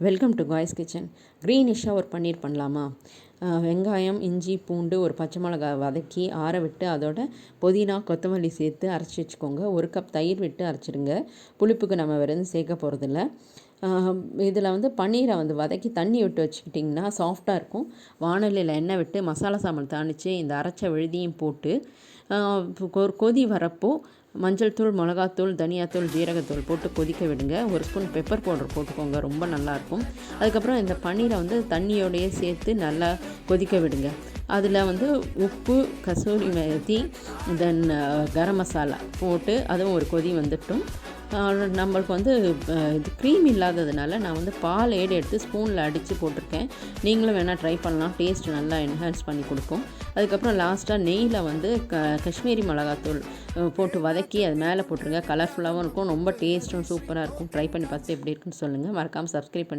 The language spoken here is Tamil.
Welcome to guys kitchen. க்ரீனிஷாக ஒரு பன்னீர் பண்ணலாமா? வெங்காயம், இஞ்சி, பூண்டு, ஒரு பச்சை மிளகாய் வதக்கி ஆற விட்டு அதோட புதினா, கொத்தமல்லி சேர்த்து அரைச்சி வச்சுக்கோங்க. 1 கப் தயிர் விட்டு அரைச்சிடுங்க. புளிப்புக்கு நம்ம வேறு எதுவும் சேர்க்க போகிறதில்ல. இதில் பன்னீரை வதக்கி தண்ணி விட்டு வச்சுக்கிட்டிங்கன்னா சாஃப்டாக இருக்கும். வாணலியில் எண்ணெய் விட்டு மசாலா சாமான் தாளித்து இந்த அரைச்ச விழுதியும் போட்டு ஒரு கொதி வரப்போ மஞ்சள் தூள், மிளகாத்தூள், தனியாத்தூள், ஜீரகத்தூள் போட்டு கொதிக்க விடுங்க. 1 ஸ்பூன் பெப்பர் பவுடர் போட்டுக்கோங்க, ரொம்ப நல்லாயிருக்கும். அதுக்கப்புறம் இந்த பன்னீரை தண்ணியோடையே சேர்த்து நல்லா கொதிக்க விடுங்க. அதில் உப்பு, கசூரி மேத்தி, தென் கரம் மசாலா போட்டு அதுவும் ஒரு கொதி வந்துட்டும். நம்மளுக்கு இது க்ரீம் இல்லாததுனால நான் பால் எடுத்து ஸ்பூனில் அடித்து போட்டிருக்கேன். நீங்களும் வேணால் ட்ரை பண்ணலாம். டேஸ்ட் நல்லா என்ஹான்ஸ் பண்ணி கொடுக்கும். அதுக்கப்புறம் லாஸ்ட்டாக நெய்யில் காஷ்மீரி மிளகாத்தூள் போட்டு வதக்கி அது மேலே போட்டுருங்க. கலர்ஃபுல்லாகவும் இருக்கும், ரொம்ப டேஸ்ட்டும் சூப்பராக இருக்கும். ட்ரை பண்ணி பார்த்து எப்படி இருக்குன்னு சொல்லுங்கள். மறக்காமல் சப்ஸ்கிரைப் பண்ணி